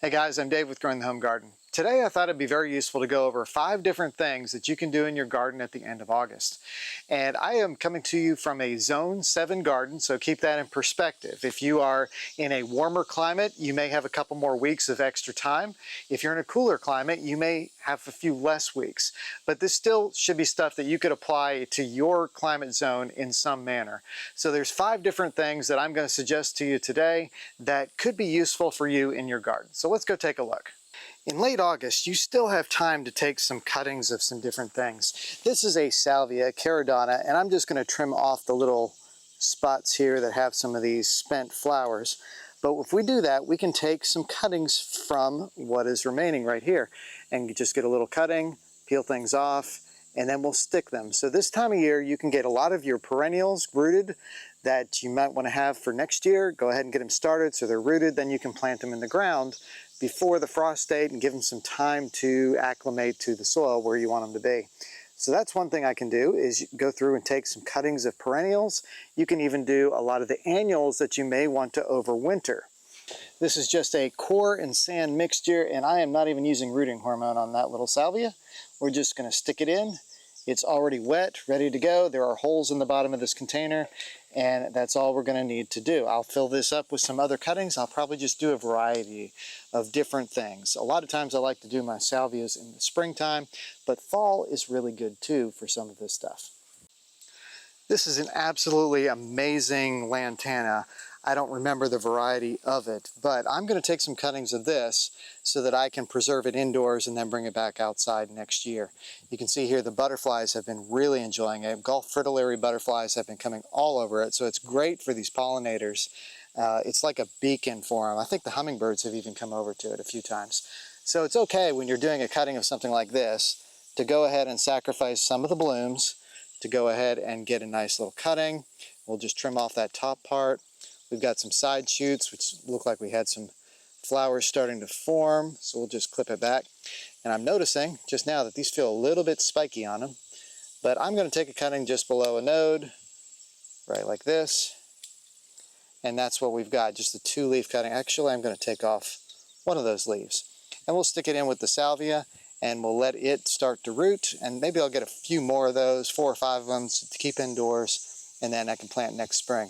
Hey guys, I'm Dave with Growing the Home Garden. Today I thought it'd be very useful to go over 5 different things that you can do in your garden at the end of August. And I am coming to you from a Zone 7 garden, so keep that in perspective. If you are in a warmer climate, you may have a couple more weeks of extra time. If you're in a cooler climate, you may have a few less weeks. But this still should be stuff that you could apply to your climate zone in some manner. So there's 5 different things that I'm going to suggest to you today that could be useful for you in your garden. So let's go take a look. In late August, you still have time to take some cuttings of some different things. This is a salvia, caradonna, and I'm just going to trim off the little spots here that have some of these spent flowers. But if we do that, we can take some cuttings from what is remaining right here and just get a little cutting, peel things off, and then we'll stick them. So this time of year, you can get a lot of your perennials rooted that you might want to have for next year. Go ahead and get them started so they're rooted, then you can plant them in the ground before the frost date and give them some time to acclimate to the soil where you want them to be. So that's one thing I can do, is go through and take some cuttings of perennials. You can even do a lot of the annuals that you may want to overwinter. This is just a core and sand mixture, and I am not even using rooting hormone on that little salvia. We're just going to stick it in. It's already wet, ready to go. There are holes in the bottom of this container, and that's all we're going to need to do. I'll fill this up with some other cuttings. I'll probably just do a variety of different things. A lot of times I like to do my salvias in the springtime, but fall is really good too for some of this stuff. This is an absolutely amazing lantana. I don't remember the variety of it, but I'm going to take some cuttings of this so that I can preserve it indoors and then bring it back outside next year. You can see here the butterflies have been really enjoying it. Gulf fritillary butterflies have been coming all over it, so it's great for these pollinators. It's like a beacon for them. I think the hummingbirds have even come over to it a few times. So it's okay when you're doing a cutting of something like this to go ahead and sacrifice some of the blooms, to go ahead and get a nice little cutting. We'll just trim off that top part. We've got some side shoots which look like we had some flowers starting to form, so we'll just clip it back. And I'm noticing just now that these feel a little bit spiky on them, but I'm going to take a cutting just below a node, right like this, and that's what we've got, just a 2-leaf cutting. Actually, I'm going to take off one of those leaves, and we'll stick it in with the salvia, and we'll let it start to root, and maybe I'll get a few more of those, 4 or 5 of them to keep indoors, and then I can plant next spring.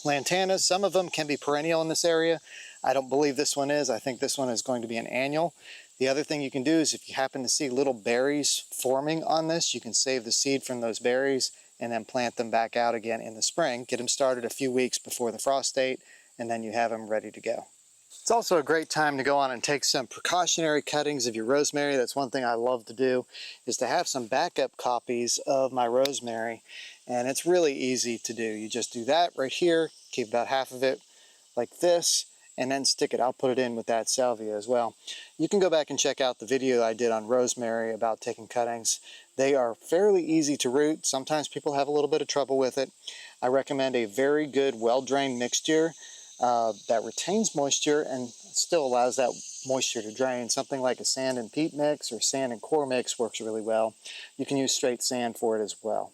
Lantanas, some of them can be perennial in this area. I don't believe this one is. I think this one is going to be an annual. The other thing you can do is if you happen to see little berries forming on this, you can save the seed from those berries and then plant them back out again in the spring. Get them started a few weeks before the frost date, and then you have them ready to go. It's also a great time to go on and take some precautionary cuttings of your rosemary. That's one thing I love to do, is to have some backup copies of my rosemary. And it's really easy to do. You just do that right here, keep about half of it like this, and then stick it. I'll put it in with that salvia as well. You can go back and check out the video I did on rosemary about taking cuttings. They are fairly easy to root. Sometimes people have a little bit of trouble with it. I recommend a very good, well-drained mixture that retains moisture and still allows that moisture to drain. Something like a sand and peat mix or sand and core mix works really well. You can use straight sand for it as well.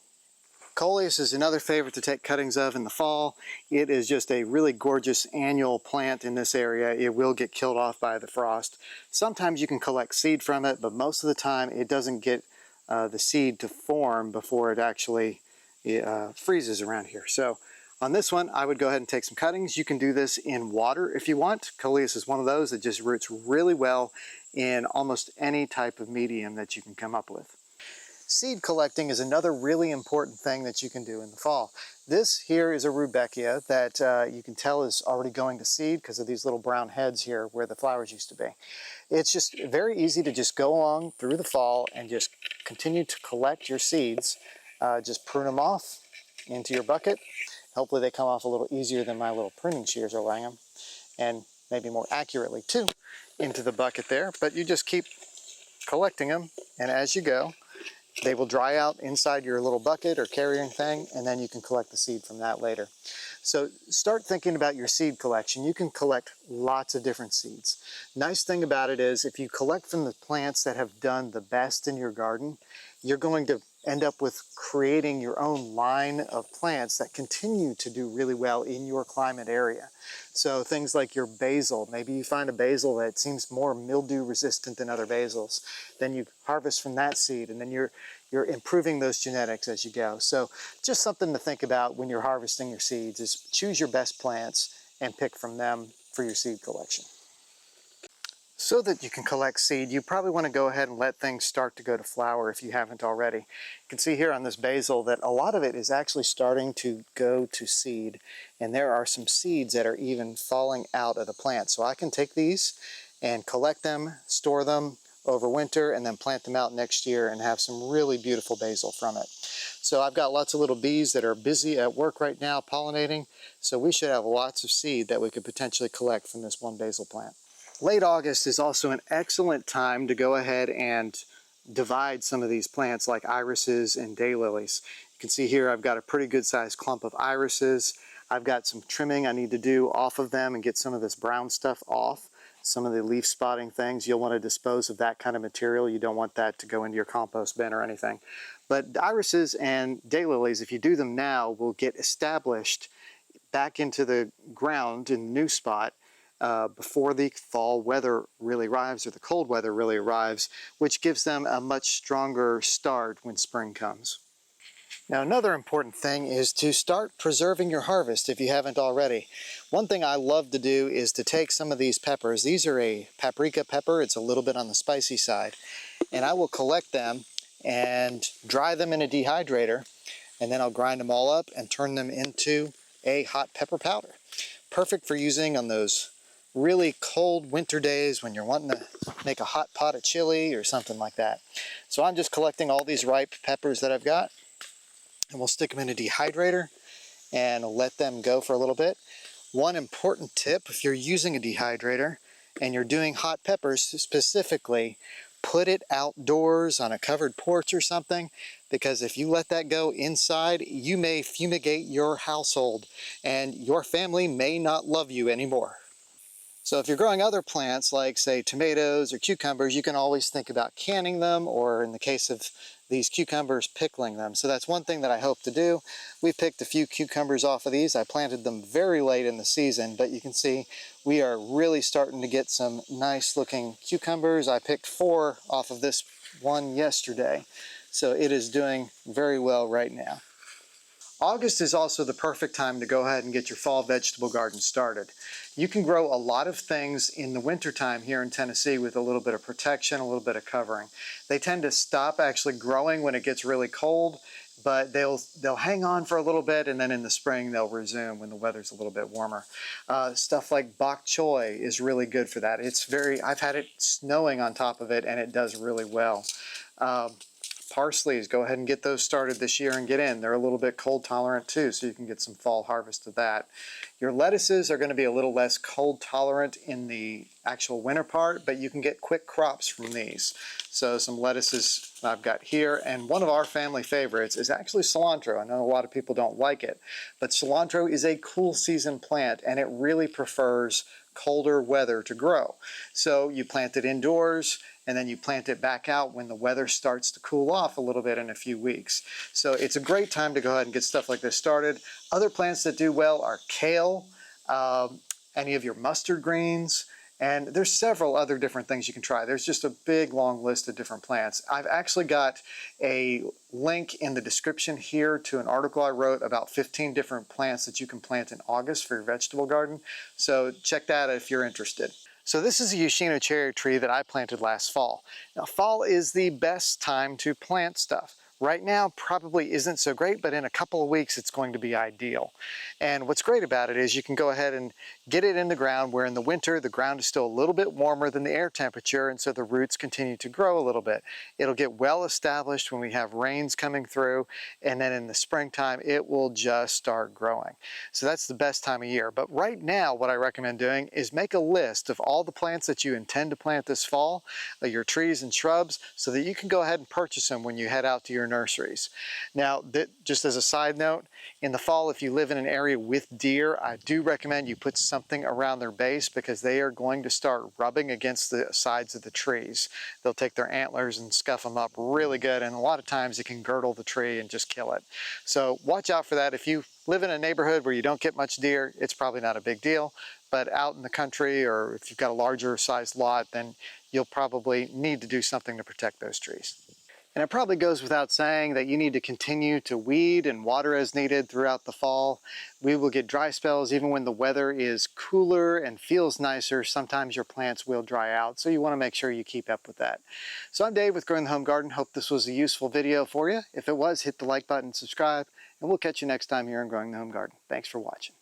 Coleus is another favorite to take cuttings of in the fall. It is just a really gorgeous annual plant in this area. It will get killed off by the frost. Sometimes you can collect seed from it, but most of the time it doesn't get the seed to form before it actually freezes around here. So on this one, I would go ahead and take some cuttings. You can do this in water if you want. Coleus is one of those that just roots really well in almost any type of medium that you can come up with. Seed collecting is another really important thing that you can do in the fall. This here is a rudbeckia that you can tell is already going to seed because of these little brown heads here where the flowers used to be. It's just very easy to just go along through the fall and just continue to collect your seeds. Just prune them off into your bucket. Hopefully they come off a little easier than my little pruning shears are laying them, and maybe more accurately too, into the bucket there. But you just keep collecting them, and as you go, they will dry out inside your little bucket or carrying thing, and then you can collect the seed from that later. So start thinking about your seed collection. You can collect lots of different seeds. Nice thing about it is if you collect from the plants that have done the best in your garden, you're going to end up with creating your own line of plants that continue to do really well in your climate area. So things like your basil, maybe you find a basil that seems more mildew resistant than other basils, then you harvest from that seed, and then you're improving those genetics as you go. So just something to think about when you're harvesting your seeds is choose your best plants and pick from them for your seed collection. So that you can collect seed, you probably want to go ahead and let things start to go to flower if you haven't already. You can see here on this basil that a lot of it is actually starting to go to seed, and there are some seeds that are even falling out of the plant. So I can take these and collect them, store them over winter, and then plant them out next year and have some really beautiful basil from it. So I've got lots of little bees that are busy at work right now pollinating, so we should have lots of seed that we could potentially collect from this one basil plant. Late August is also an excellent time to go ahead and divide some of these plants like irises and daylilies. You can see here I've got a pretty good sized clump of irises. I've got some trimming I need to do off of them and get some of this brown stuff off. Some of the leaf spotting things, you'll want to dispose of that kind of material. You don't want that to go into your compost bin or anything. But irises and daylilies, if you do them now, will get established back into the ground in the new spot before the fall weather really arrives or the cold weather really arrives, which gives them a much stronger start when spring comes. Now, another important thing is to start preserving your harvest if you haven't already. One thing I love to do is to take some of these peppers. These are a paprika pepper. It's a little bit on the spicy side. And I will collect them and dry them in a dehydrator, and then I'll grind them all up and turn them into a hot pepper powder. Perfect for using on those really cold winter days when you're wanting to make a hot pot of chili or something like that. So I'm just collecting all these ripe peppers that I've got, and we'll stick them in a dehydrator and let them go for a little bit. One important tip, if you're using a dehydrator and you're doing hot peppers specifically, put it outdoors on a covered porch or something, because if you let that go inside, you may fumigate your household and your family may not love you anymore. So if you're growing other plants like, say, tomatoes or cucumbers, you can always think about canning them, or in the case of these cucumbers, pickling them. So that's one thing that I hope to do. We picked a few cucumbers off of these. I planted them very late in the season, but you can see we are really starting to get some nice looking cucumbers. I picked 4 off of this one yesterday, so it is doing very well right now. August is also the perfect time to go ahead and get your fall vegetable garden started. You can grow a lot of things in the wintertime here in Tennessee with a little bit of protection, a little bit of covering. They tend to stop actually growing when it gets really cold, but they'll hang on for a little bit, and then in the spring they'll resume when the weather's a little bit warmer. Stuff like bok choy is really good for that. I've had it snowing on top of it and it does really well. Parsleys, go ahead and get those started this year and get in. They're a little bit cold tolerant too, so you can get some fall harvest of that. Your lettuces are going to be a little less cold tolerant in the actual winter part, but you can get quick crops from these. So some lettuces I've got here, and one of our family favorites is actually cilantro. I know a lot of people don't like it, but cilantro is a cool season plant and it really prefers colder weather to grow. So you plant it indoors, and then you plant it back out when the weather starts to cool off a little bit in a few weeks. So it's a great time to go ahead and get stuff like this started. Other plants that do well are kale, any of your mustard greens, and there's several other different things you can try. There's just a big long list of different plants. I've actually got a link in the description here to an article I wrote about 15 different plants that you can plant in August for your vegetable garden. So check that out if you're interested. So this is a Yoshino cherry tree that I planted last fall. Now, fall is the best time to plant stuff. Right now probably isn't so great, but in a couple of weeks it's going to be ideal. And what's great about it is you can go ahead and get it in the ground, where in the winter the ground is still a little bit warmer than the air temperature, and so the roots continue to grow a little bit. It'll get well established when we have rains coming through, and then in the springtime it will just start growing. So that's the best time of year. But right now what I recommend doing is make a list of all the plants that you intend to plant this fall, your trees and shrubs, so that you can go ahead and purchase them when you head out to your nurseries. Now, just as a side note, in the fall, if you live in an area with deer, I do recommend you put something around their base because they are going to start rubbing against the sides of the trees. They'll take their antlers and scuff them up really good, and a lot of times it can girdle the tree and just kill it. So watch out for that. If you live in a neighborhood where you don't get much deer, it's probably not a big deal, but out in the country, or if you've got a larger sized lot, then you'll probably need to do something to protect those trees. And it probably goes without saying that you need to continue to weed and water as needed throughout the fall. We will get dry spells even when the weather is cooler and feels nicer. Sometimes your plants will dry out, so you want to make sure you keep up with that. So I'm Dave with Growing the Home Garden. Hope this was a useful video for you. If it was, hit the like button, subscribe, and we'll catch you next time here on Growing the Home Garden. Thanks for watching.